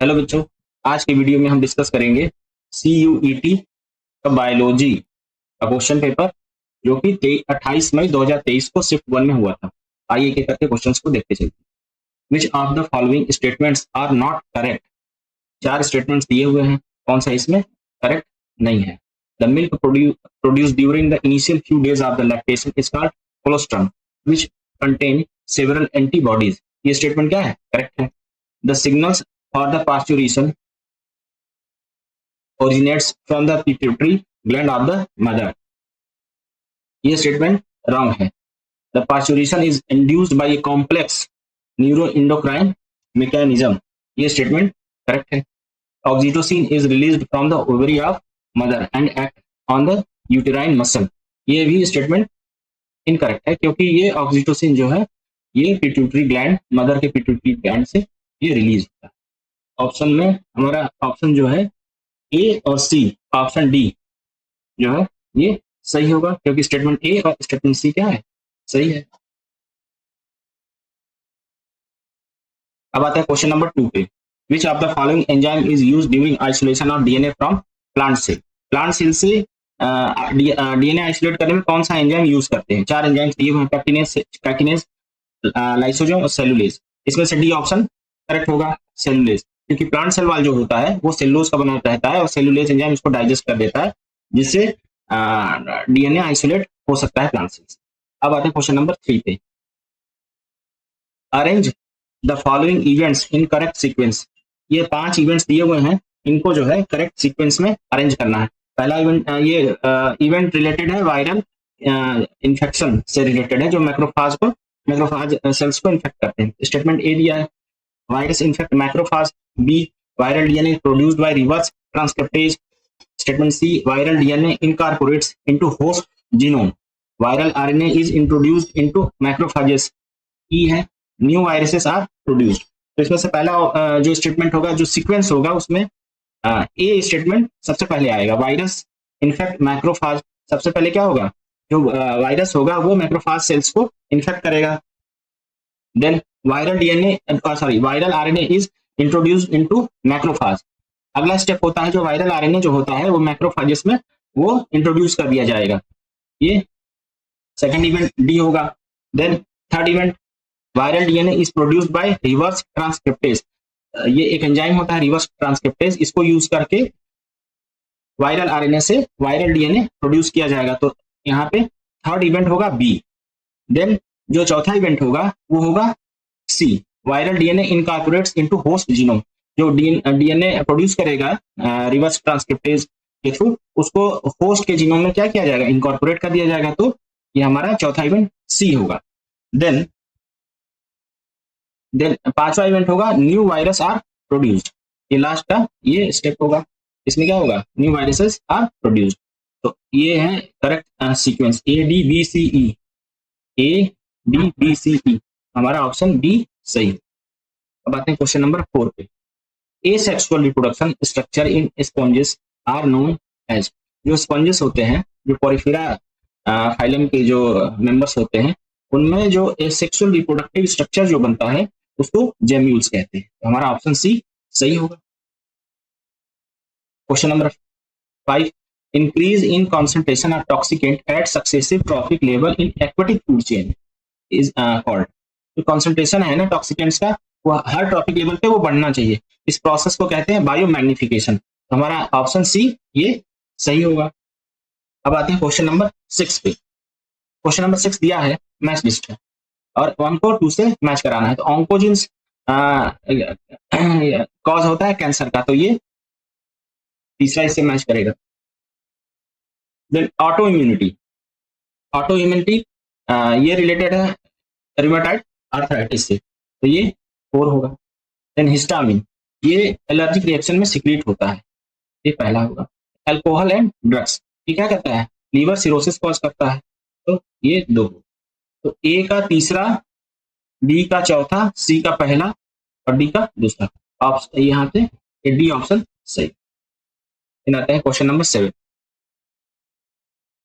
Hello बच्चों, आज की वीडियो में हम डिस्कस करेंगे CUET का बायोलॉजी का क्वेश्चन पेपर जो कि 28 मई 2023 को शिफ्ट 1 में हुआ था। आइए एक एक करके क्वेश्चंस को देखते चलते हैं। Which of the following statements are not correct? चार स्टेटमेंट्स दिए हुए हैं, कौन सा इसमें करेक्ट नहीं है? The milk produce during the initial few days of the lactation is called colostrum which contain several antibodies. ये स्टेटमेंट क्या है? करेक्ट है। The signals for the parturition originates from the pituitary gland of the mother. ये statement wrong है। The parturition is induced by a complex neuroendocrine mechanism. ये statement correct है। Oxytocin is released from the ovary of mother and act on the uterine muscle. ये भी statement incorrect है क्योंकि ये oxytocin जो है ये पिट्यूटरी ग्लैंड, मदर के पिट्यूटरी ग्लैंड से ये रिलीज होता है। ऑप्शन में हमारा ऑप्शन जो है ए और सी, ऑप्शन डी जो है ये सही होगा क्योंकि स्टेटमेंट ए और स्टेटमेंट सी क्या है? सही है। अब आता है क्वेश्चन नंबर 2 पे। Which of the following enzyme is used during isolation of DNA from plant cell? Plant cell से डीएनए आइसोलेट करने में कौन सा एंजाइम यूज करते हैं? चार एंजाइम्स दिए हुए हैं, पैक्टिनेज, लाइसोसोम और सेलुलेज। इसमें से डी ऑप्शन करेक्ट होगा, सेलुलेज, क्योंकि प्लांट सेल वाल जो होता है वो सेलुलोज का बना रहता है और सेलुलेज एंजाइम इसको डाइजेस्ट कर देता है जिससे डीएनए आइसोलेट हो सकता है प्लांट सेल से। अब आते हैं क्वेश्चन नंबर 3 पे। Arrange the following events in correct sequence. ये 5 इवेंट्स दिए हुए हैं, इनको जो है करेक्ट सीक्वेंस में अरेंज करना है। पहला इवेंट ये इवेंट रिलेटेड है वायरल इन्फेक्शन से रिलेटेड है जो मैक्रोफाज सेल्स को इन्फेक्ट करते हैं। स्टेटमेंट ए दिया है virus infect macrophage. B viral DNA produced by reverse transcriptase. Statement C viral DNA incorporates into host genome. Viral RNA is introduced into macrophages. E है new viruses are produced. तो इसमें से पहला जो statement होगा, जो सीक्वेंस होगा उसमें ए स्टेटमेंट सबसे पहले आएगा। वायरस इन्फेक्ट मैक्रोफाज, सबसे पहले क्या होगा? जो वायरस होगा वो मैक्रोफाज सेल्स को इन्फेक्ट करेगा। Then viral RNA is introduced into macrophage. अगला स्टेप होता है जो वायरल आरएनए जो होता है वो मैक्रोफाजेस में वो इंट्रोड्यूस कर दिया जाएगा। ये सेकंड इवेंट डी होगा। Then third event viral DNA is produced by reverse transcriptase. ये एक एंजाइम होता है रिवर्स ट्रांसक्रिप्टेज, इसको यूज करके वायरल आरएनए से वायरल डीएनए प्रोड्यूस किया जाएगा। तो यहाँ पे थर्ड इवेंट होगा बी। देन जो चौथा इवेंट होगा वो होगा C, viral DNA incorporates into host genome. जो डीएनए प्रोड्यूस करेगा रिवर्स ट्रांसक्रिप्टेज के थ्रू, उसको होस्ट के जीनोम में क्या किया जाएगा? इनकॉर्पोरेट कर दिया जाएगा। तो ये हमारा चौथा इवेंट सी होगा। देन पांचवा इवेंट होगा न्यू वायरस आर प्रोड्यूस्ड। ये लास्ट का ये स्टेप होगा, इसमें क्या होगा? New viruses are produced. तो ये है correct sequence A D B C E. A D B C E, हमारा ऑप्शन बी सही। अब आते हैं क्वेश्चन नंबर 4 पे। Asexual reproduction structure in sponges are known as. जो स्पॉन्जेस होते हैं, जो पोरिफेरा फाइलम के जो मेंबर्स होते हैं, उनमें जो एसेक्सुअल रिप्रोडक्टिव स्ट्रक्चर जो बनता है उसको जेम्यूल्स कहते हैं। तो हमारा ऑप्शन सी सही होगा। Question number 5। Increase in concentration of toxicant at successive trophic level in aquatic food chain is called. जो कॉन्सेंट्रेशन है ना टॉक्सिकेंट्स का, वो हर ट्रॉफिक लेवल पे वो बढ़ना चाहिए। इस प्रोसेस को कहते हैं बायोमैग्निफिकेशन। तो हमारा ऑप्शन सी ये सही होगा। अब आते हैं क्वेश्चन नंबर 6 पे। क्वेश्चन नंबर 6 दिया है मैच लिस्ट है और 1 को 2 से मैच कराना है। तो ऑन्कोजिन्स कॉज होता है कैंसर का, तो ये तीसरा इससे मैच करेगा। देन ऑटो इम्यूनिटी ये रिलेटेड है रिमेटॉइड आर्थराइटिस से, तो ये 4 होगा। देन हिस्टामिन ये एलर्जिक रिएक्शन में सिक्रीट होता है, ये पहला होगा। अल्कोहल एंड ड्रग्स ये क्या करता है? लीवर सिरोसिस कॉज करता है, तो ये 2। तो ए का तीसरा, बी का चौथा, सी का पहला और डी का दूसरा। ऑप्शन यहाँ पे डी ऑप्शन सही। फिर आते हैं question number 7।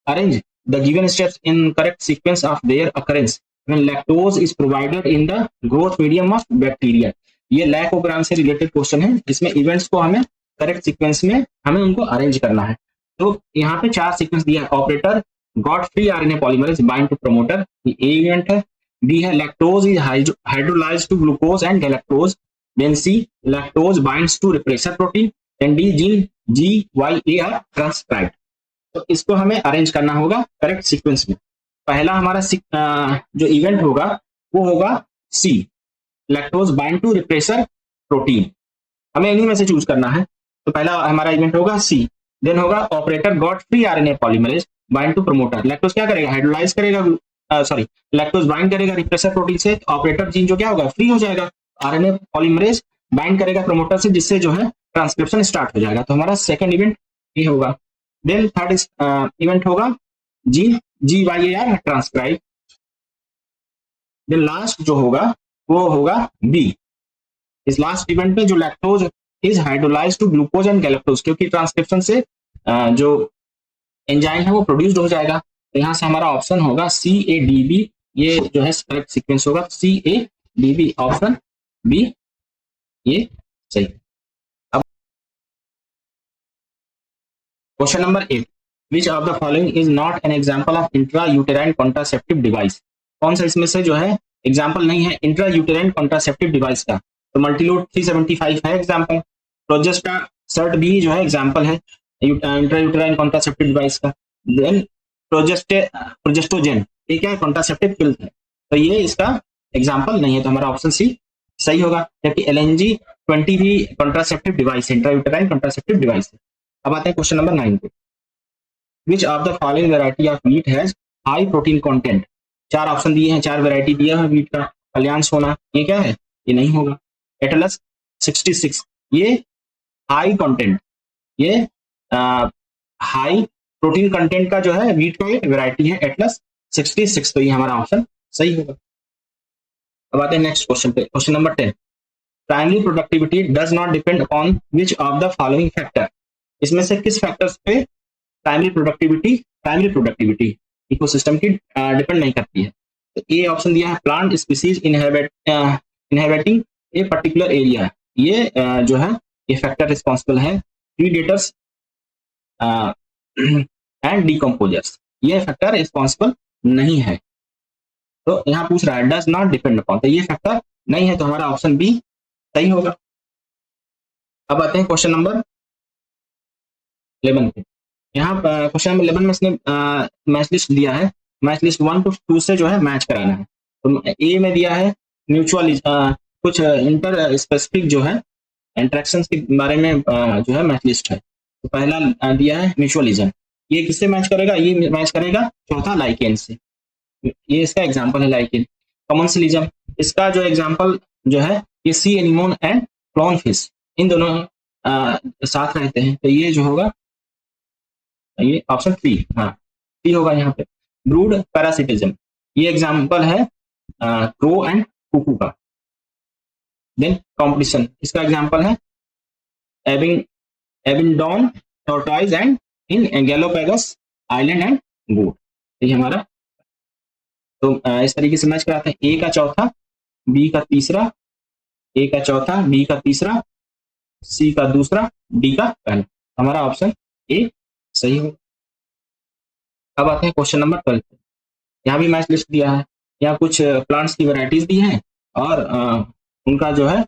Arrange the given steps in correct sequence of their occurrence when lactose is provided in the growth medium of bacteria. ये लैकोग्राम से रिलेटेड क्वेश्चन है, जिसमें इवेंट्स को हमें करेक्ट सीक्वेंस में हमें उनको अरेंज करना है। तो यहाँ पे 4 सीक्वेंस दिया है। Operator got free RNA polymerase bind to promoter, ये ए इवेंट है। बी है lactose is hydrolysed to glucose and galactose. Then C lactose binds to repressor protein. Then D gene GYA are transcribed. तो इसको हमें arrange करना होगा correct sequence में। पहला हमारा जो इवेंट होगा वो होगा C, lactose bind to repressor protein. हमें इन्हीं में से चूज करना है। तो पहला हमारा इवेंट होगा सी। देन होगा operator got free RNA polymerase bind to promoter. Lactose क्या करेगा, हाइड्रोलाइज करेगा, सॉरी लैक्टोज बाइंड करेगा रिप्रेसर प्रोटीन से, ऑपरेटर जीन जो क्या होगा फ्री हो जाएगा, आरएनए पॉलीमरेज बाइंड करेगा प्रमोटर से, जिससे जो है ट्रांसक्रिप्शन स्टार्ट हो जाएगा। तो हमारा सेकंड इवेंट ये होगा। देन थर्ड इवेंट होगा gene GYAR transcribe. Then last जो होगा वो होगा बी। इस लास्ट इवेंट में जो lactose is hydrolysed to glucose and galactose, क्योंकि ट्रांसक्रिप्शन से जो एंजाइम है वो प्रोड्यूस्ड हो जाएगा। तो यहाँ से हमारा ऑप्शन होगा CADB, ये जो है करेक्ट सीक्वेंस होगा CADB, ऑप्शन बी ये सही। अब question number 8, which of the following is not an example of intra uterine contraceptive device. कौन सा इसमें से जो है एग्जांपल नहीं है इंट्रा यूटेराइन कॉन्ट्रासेप्टिव डिवाइस का। तो मल्टीलोड 375 है एग्जांपल। प्रोजेस्टा सर्ट भी जो है एग्जांपल है इंट्रा यूटेराइन कॉन्ट्रासेप्टिव डिवाइस का। देन प्रोजेस्टोजेन, ये क्या है, कॉन्ट्रासेप्टिव पिल है, तो ये इसका एग्जांपल नहीं है। तो हमारा ऑप्शन सी सही होगा, जबकि LNG-20 भी कॉन्ट्रासेप्टिव डिवाइस है, इंट्रा यूटेराइन कॉन्ट्रासेप्टिव डिवाइस है। अब आते हैं क्वेश्चन नंबर 9 पे। Which of the following variety of wheat has high protein content. 4 option दिए हैं, 4 वैरायटी दिया है व्हीट का। कल्याण सोना ये क्या है, ये नहीं होगा। एटलस 66 ये हाई कंटेंट, ये हाई प्रोटीन कंटेंट का जो है व्हीट का एक वैरायटी है एटलस 66, तो ये हमारा ऑप्शन सही होगा। अब आते हैं नेक्स्ट क्वेश्चन पे, question number 10। Primary productivity does not depend upon which of the following factor. इसमें से किस फैक्टर्स पे प्राइमरी प्रोडक्टिविटी इकोसिस्टम की डिपेंड नहीं करती है। तो ए ऑप्शन दिया है plant species inhabiting a particular area, ये जो है ये फैक्टर रिस्पॉन्सिबल है। प्रीडेटर्स एंड डिकम्पोजर्स, ये फैक्टर रिस्पॉन्सिबल नहीं है। तो यहाँ पूछ रहा है डज नॉट डिपेंड अपॉन, तो ये फैक्टर नहीं है, तो हमारा ऑप्शन बी सही होगा। अब आते हैं क्वेश्चन नंबर 11 पे। यहाँ क्वेश्चन नंबर 11 में इसने मैच लिस्ट दिया है, मैच लिस्ट 1 to 2 से जो है मैच कराना है। तो ए में दिया है म्यूचुअल कुछ इंटर स्पेसिफिक जो है इंटरेक्शन के बारे में जो है मैच लिस्ट है। तो पहला दिया है म्यूचुअलिज्म, ये किससे मैच करेगा, ये मैच करेगा चौथा लाइकेन से, ये इसका एग्जांपल है लाइकेन। कॉमन्सलिज्म, इसका जो एग्जांपल जो है ये sea anemone and clown fish, इन दोनों साथ रहते हैं, तो ये जो होगा ये ऑप्शन 3, हाँ 3 होगा यहाँ पे। ब्रूड पैरासिटिज्म, ये एग्जांपल है क्रो एंड कुकू का। देन कॉम्पिटिशन, इसका एग्जांपल है Abingdon tortoise and in Galapagos island and goat, ये हमारा। तो इस तरीके से मैच कराते हैं, ए का चौथा, बी का तीसरा, ए का चौथा, बी का तीसरा, सी का दूसरा, डी का पहला, हमारा ऑप्शन ए सही हो। अब आते हैं क्वेश्चन नंबर 12 पे। यहाँ भी मैच लिस्ट दिया है, यहाँ कुछ प्लांट्स की वैरायटीज दी हैं और उनका जो है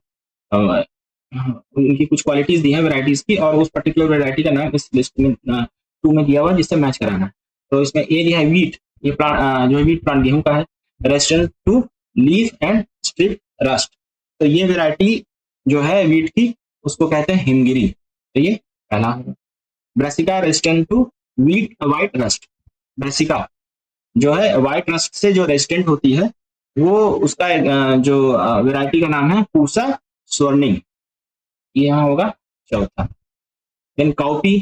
उनकी कुछ क्वालिटीज दी हैं वैरायटीज की, और उस पर्टिकुलर वैरायटी का नाम इस लिस्ट में 2 में दिया हुआ है, जिससे मैच कराना है। तो इसमें ए दिया है व्हीट, ये प्लांट जो है व्हीट प्लांट गेहूं का है, resistant to leaf and strip rust, तो ये वैरायटी जो है व्हीट की उसको कहते हैं हिमगिरी, तो ये पहला होगा। Brassica resistant to wheat white rust, brassica जो है व्हाइट रस्ट से जो रेजिस्टेंट होती है वो उसका जो वैरायटी का नाम है पूसा स्वर्णिंग, ये यहाँ होगा चौथा। देन काउपी,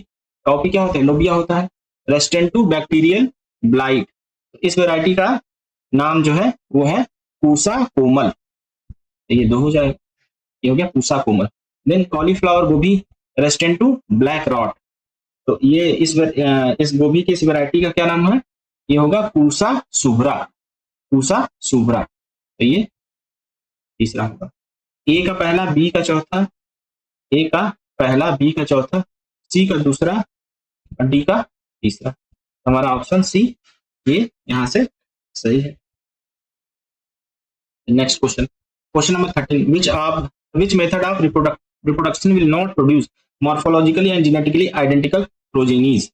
काउपी क्या होता है, लोबिया होता है, रेजिस्टेंट टू बैक्टीरियल ब्लाइट, इस वैरायटी का नाम जो है वो है पूसा कोमल, तो ये 2 हो जाएगा, ये हो गया पूसा कोमल। देन कॉलीफ्लावर गोभी रेजिस्टेंट टू ब्लैक रॉट, तो ये इस गोभी की इस वैरायटी का क्या नाम है, ये होगा पूसा शुभ्रा, पूसा शुभ्रा, तो ये तीसरा होगा। ए का पहला, बी का चौथा, ए का पहला, बी का चौथा, सी का दूसरा और डी का तीसरा। हमारा ऑप्शन सी ये यहां से सही है। Next question, question number 13, which method of reproduction will not produce morphologically and genetically identical progenies.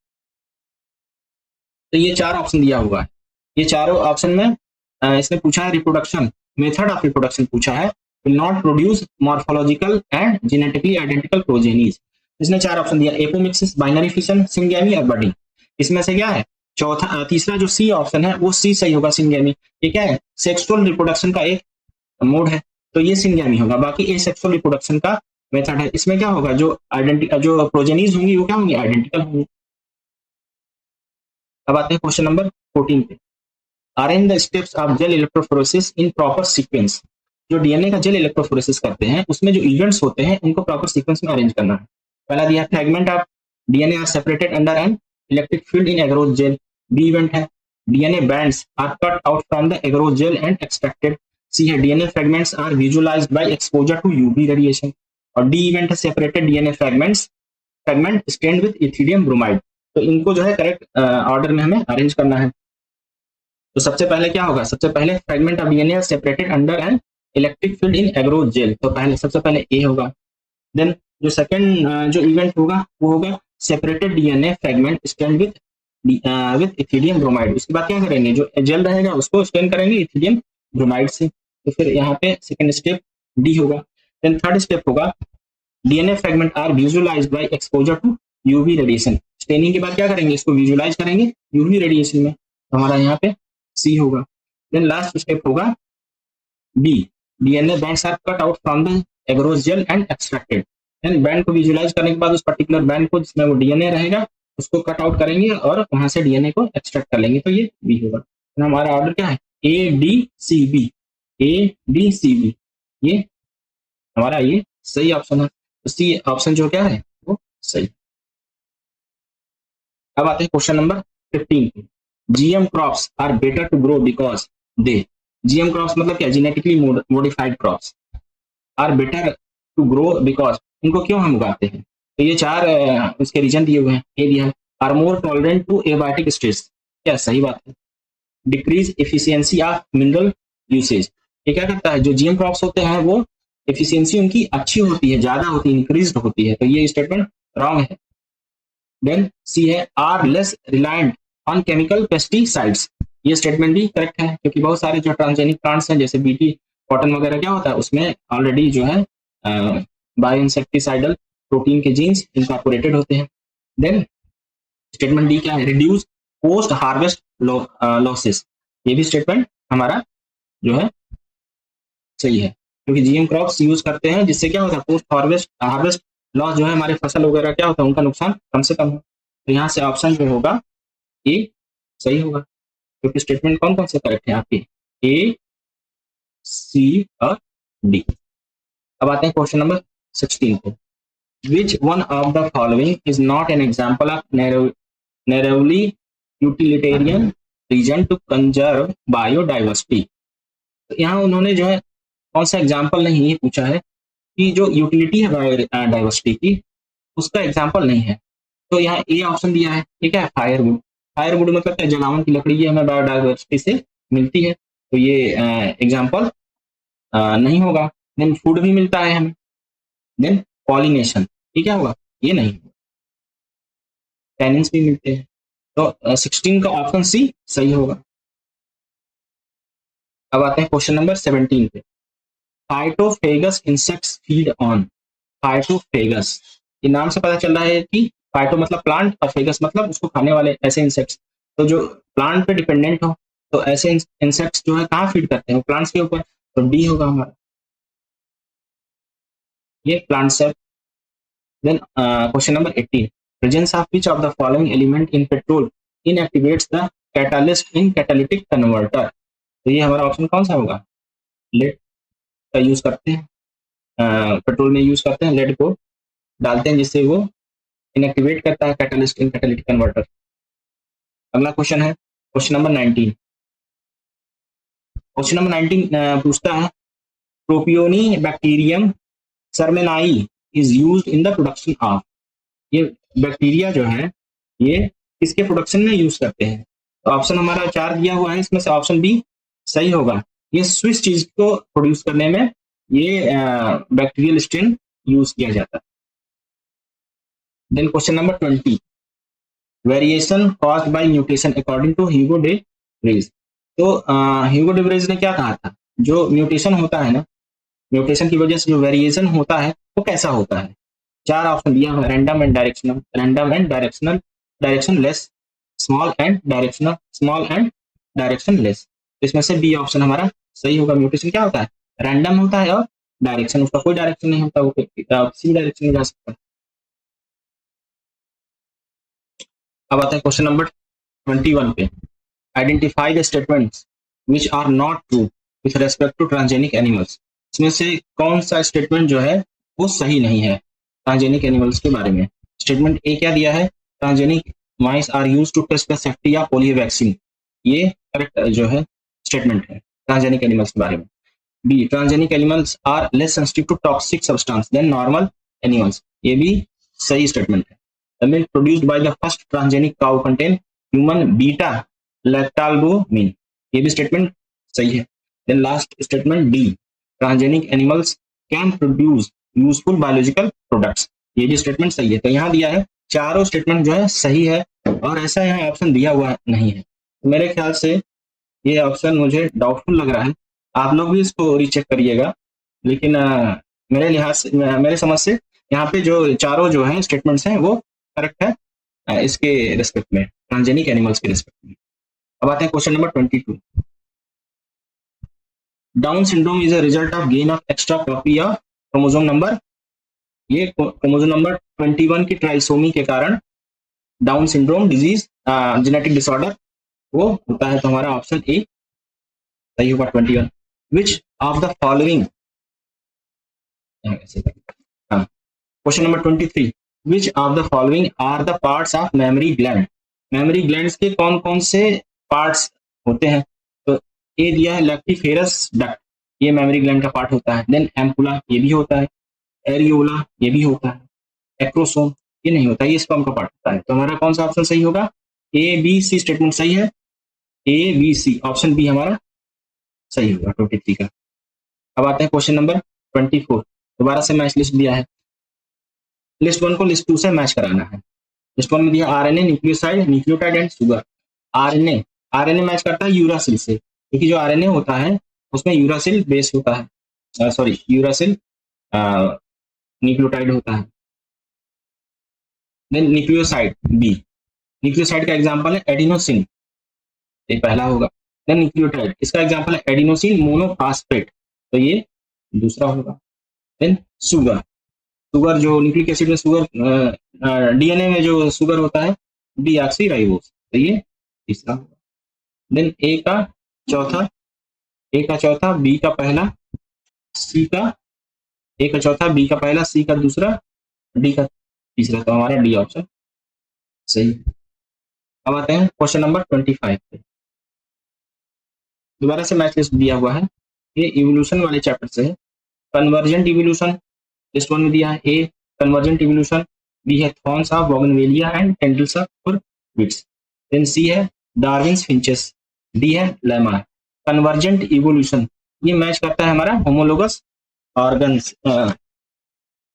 तो ये चार ऑप्शन दिया हुआ है, ये चारों ऑप्शन में इसने पूछा है रिप्रोडक्शन, मेथड ऑफ रिप्रोडक्शन पूछा है, will not produce morphological and genetically identical progenies. इसने चार ऑप्शन दिया, एपोमिक्सिस, बाइनरी फिशन, सिंगेमी और बडिंग। इसमें से क्या है चौथा, तीसरा जो सी ऑप्शन है वो सी सही होगा, सिंगेमी। ये क्या है सेक्सुअल रिप्रोडक्शन का एक मोड है, तो ये सिंगेमी होगा। बाकी ए सेक्सुअल रिप्रोडक्शन का मेथड है, इसमें क्या होगा जो प्रोजेनीज होंगी वो क्या होंगी, आइडेंटिकल होंगी। अब आते हैं क्वेश्चन नंबर 14 पे, arrange the steps of gel electrophoresis in proper sequence. जो डीएनए का जेल इलेक्ट्रोफोरेसिस करते हैं उसमें जो इवेंट्स होते हैं उनको प्रॉपर सीक्वेंस में अरेंज करना है। पहला दिया fragment of DNA are separated under an electric field in agarose gel. B event है DNA bands are cut out from the agarose gel and extracted. C है DNA fragments are visualised by exposure to UV radiation. और D event है separated DNA fragment stained with ethidium bromide. तो इनको जो है correct order में हमें arrange करना है। तो सबसे पहले क्या होगा, सबसे पहले fragment of DNA separated under an electric field in agarose gel, तो पहले सबसे पहले ए होगा। देन जो सेकंड जो इवेंट होगा वो होगा separated DNA fragment stain with ethidium bromide. उसके बाद क्या करेंगे, जो जेल रहेगा उसको स्टेन करेंगे इथिडियम ब्रोमाइड से। तो फिर यहाँ पे सेकंड स्टेप डी होगा। देन थर्ड स्टेप होगा DNA fragment are visualised by exposure to UV radiation. Staining के बाद क्या करेंगे, इसको विजुअलाइज करेंगे यूवी रेडिएशन में, तो हमारा यहाँ पे सी होगा। देन लास्ट स्टेप होगा B, DNA bands are cut out from the agarose gel and extracted. Then band को विजुअलाइज करने के बाद उस पर्टिकुलर बैंड को जिसमें वो डीएनए रहेगा उसको कट आउट करेंगे और वहां से डीएनए को एक्सट्रैक्ट कर लेंगे, तो ये बी होगा। तो हमारा ऑर्डर क्या है, A D C B, A D C B, ये हमारा ये सही ऑप्शन है। तो सी ऑप्शन जो क्या है वो सही। अब आते हैं क्वेश्चन नंबर 15 पे, GM crops are better to grow because they. GM crops मतलब क्या, genetically modified crops are better to grow because, इनको क्यों हम उगाते हैं। तो ये चार उसके रीजन दिए हुए हैं। ये दिया है are more tolerant to abiotic stress, क्या सही बात है। Decrease efficiency of mineral usage, ये क्या करता है, जो जीएम क्रॉप्स होते हैं वो एफिशिएंसी उनकी अच्छी होती है, ज्यादा होती है, इंक्रीज होती है, तो ये स्टेटमेंट रॉन्ग है। देन सी है are less reliant on chemical pesticides, ये स्टेटमेंट भी करेक्ट है, क्योंकि बहुत सारे जो ट्रांसजेनिक प्लांट्स हैं जैसे बीटी कॉटन वगैरह क्या होता है उसमें ऑलरेडी जो है बायो इंसेक्टिसाइडल प्रोटीन के जीन्स इनकॉर्पोरेटेड होते हैं। देन स्टेटमेंट डी क्या है, रिड्यूस पोस्ट हार्वेस्ट लॉसेस, ये भी स्टेटमेंट हमारा जो है सही है, क्योंकि जीएम क्रॉप्स यूज करते हैं जिससे क्या होता है पोस्ट हार्वेस्ट लॉस जो है हमारे फसल वगैरह क्या होता है उनका नुकसान कम से कम हो। तो यहाँ से ऑप्शन जो होगा ए सही होगा, क्योंकि स्टेटमेंट कौन कौन से करेक्ट है आपके, ए सी और डी। अब आते हैं क्वेश्चन नंबर 16 को, which one of the following is not an example of narrowly utilitarian reason to conserve biodiversity. तो यहाँ उन्होंने जो है कौन सा एग्जाम्पल नहीं ये पूछा है कि जो यूटिलिटी है बायोडाइवर्सिटी की उसका एग्जाम्पल नहीं है। तो यहाँ ए ऑप्शन दिया है, ठीक है, फायरवुड। फायरवुड मतलब क्या, जलावन की लकड़ी ये हमें बायोडाइवर्सिटी से मिलती है, तो ये एग्जाम्पल नहीं होगा। देन फूड भी मिलता है हमें, देन पॉलिनेशन, ये क्या होगा, ये नहीं, टैनिन्स भी मिलते हैं, तो 16 का ऑप्शन सी सही होगा। अब आते हैं क्वेश्चन नंबर 17 पे, phytophagous insects feed on. Phytophagous, ये नाम से पता चल रहा है कि फाइटो मतलब प्लांट और फेगस मतलब उसको खाने वाले ऐसे इंसेक्ट्स, तो जो प्लांट पे डिपेंडेंट हो, तो ऐसे इंसेक्ट्स जो है कहाँ फीड करते हैं, प्लांट्स के ऊपर, तो डी होगा हमारा, ये प्लांट्स है। Then question number 18, presence of which of the following element in petrol inactivates the catalyst in catalytic converter. तो ये हमारा ऑप्शन कौन सा होगा, लेड का यूज करते हैं, पेट्रोल में यूज करते हैं, लेड को डालते हैं जिससे वो इनएक्टिवेट करता है कैटालिस्ट इन कैटालिटिक कन्वर्टर। अगला क्वेश्चन है क्वेश्चन नंबर 19। क्वेश्चन नंबर 19 पूछता है Propionibacterium shermanii is used in the production of. ये बैक्टीरिया जो है ये किसके प्रोडक्शन में यूज करते हैं? तो ऑप्शन हमारा 4 दिया हुआ है, इसमें से ऑप्शन बी सही होगा। ये स्विस चीज को प्रोड्यूस करने में ये बैक्टीरियल स्ट्रेन यूज किया जाता है। Then question number 20, variation caused by mutation according to Hugo de Vries. तो ह्यूगो डे व्रीज ने क्या कहा था, जो म्यूटेशन होता है ना, म्यूटेशन की वजह से जो वेरिएशन होता है वो कैसा होता है? 4 ऑप्शन दिया हुआ है, random and directional, random and directional, directionless, small and directional, small and directionless. इसमें से बी ऑप्शन हमारा सही होगा। म्यूटेशन क्या होता है? रैंडम होता है और डायरेक्शन, उसका कोई डायरेक्शन नहीं होता, वो किसी डायरेक्शन में जा सकता है। अब आता है क्वेश्चन नंबर 21 पे, identify the statements which are not true with respect to transgenic animals. इसमें से कौन सा स्टेटमेंट जो है वो सही नहीं है ट्रांसजेनिक एनिमल्स के बारे में? स्टेटमेंट ए क्या दिया है, transgenic mice are used to test the safety of polio vaccine. ये करेक्ट जो है स्टेटमेंट है ट्रांसजेनिक एनिमल्स के बारे में। B, transgenic animals are less sensitive to toxic substance than normal animals. ये भी सही स्टेटमेंट है। The milk produced by the first transgenic cow contain human beta lactalbumin। ये भी स्टेटमेंट सही है। Then last statement D, transgenic animals can produce useful biological products। ये भी स्टेटमेंट सही है। तो यहाँ दिया है चारों स्टेटमेंट जो है सही है, और ऐसा यहाँ ऑप्शन दिया हुआ नहीं है। मेरे ख्याल से ये ऑप्शन मुझे डाउटफुल लग रहा है, आप लोग भी इसको रीचेक करिएगा। लेकिन मेरे लिहाज से, मेरे समझ से यहाँ पे जो चारों जो है स्टेटमेंट्स हैं वो करेक्ट है इसके रिस्पेक्ट में, ट्रांसजेनिक एनिमल्स के रिस्पेक्ट में। अब आते हैं question number 22, down syndrome is a result of gain of extra copy of chromosome number. ये क्रोमोसोम नंबर 21 की ट्राइसोमी के कारण down syndrome disease genetic disorder वो होता है। तो हमारा ऑप्शन ए सही होगा 21। Which of the following, question number 23, which of the following are the parts of mammary gland. Mammary glands के कौन कौन से पार्ट्स होते हैं? तो ए दिया है लैक्टिफेरस डक्ट, ये मेमोरी ग्लैंड का पार्ट होता है। देन एम्पुला, ये भी होता है। एरियोला, ये भी होता है। एक्रोसोम, ये नहीं होता, ये स्पर्म का पार्ट होता है। तो हमारा कौन सा ऑप्शन सही होगा? ए बी सी स्टेटमेंट सही है। A B C, option B हमारा सही होगा 23 का। अब आते हैं क्वेश्चन नंबर 24, दोबारा से मैच लिस्ट दिया है। लिस्ट 1 को लिस्ट 2 से मैच कराना है। लिस्ट 1 में दिया RNA, nucleoside, nucleotide and sugar. RNA, RNA match करता है यूरासिल से, क्योंकि जो आरएनए होता है उसमें यूरासिल बेस होता है, सॉरी यूरासिल न्यूक्लियोटाइड होता है। देन न्यूक्लियोसाइड बी, न्यूक्लियोसाइड का एग्जांपल है एडिनोसिन, ये पहला होगा। देन न्यूक्लियोटाइड, इसका एग्जांपल है एडिनोसिन मोनोफॉस्फेट, तो ये दूसरा होगा। देन शुगर, शुगर जो न्यूक्लिक एसिड में शुगर, डीएनए में जो शुगर होता है डीऑक्सीराइबोस, तो ये तीसरा होगा। देन ए का चौथा, बी का पहला, सी का, ए का चौथा, बी का पहला, सी का दूसरा, डी का तीसरा। तो हमारा डी ऑप्शन सही। अब आते हैं क्वेश्चन नंबर 25 पे, दोबारा से मैच लिस्ट दिया हुआ है, ये इवोल्यूशन वाले चैप्टर से है। कन्वर्जेंट इवोल्यूशन लिस्ट 1 में दिया है। ए कन्वर्जेंट इवोल्यूशन, बी है thorns of bougainvillea and tendrils of cucurbits, then C है डार्विन्स फिंचेस, डी है लेमा। कन्वर्जेंट इवोल्यूशन ये मैच करता है हमारा homologous organs,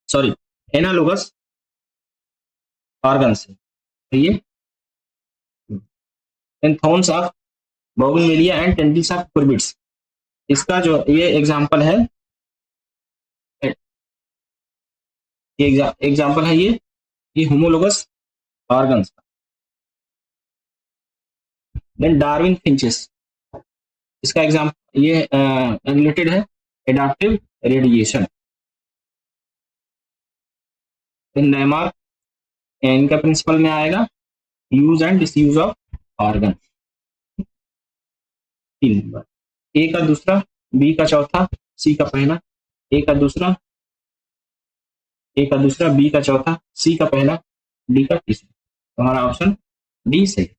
sorry analogous organs, तो ये thorns of bougainvillea and tendrils of cucurbits, इसका जो ये एग्जांपल है, एग्जांपल है ये homologous organs. Then Darwin finches, इसका एग्जांपल ये रिलेटेड है एडाप्टिव रेडिएशन। देन लैमार्क, इनका प्रिंसिपल में आएगा use and disuse of organ. 3 नंबर, ए का दूसरा, बी का चौथा, सी का पहला, ए का दूसरा, बी का चौथा, सी का पहला, डी का तीसरा। तो हमारा ऑप्शन डी सही।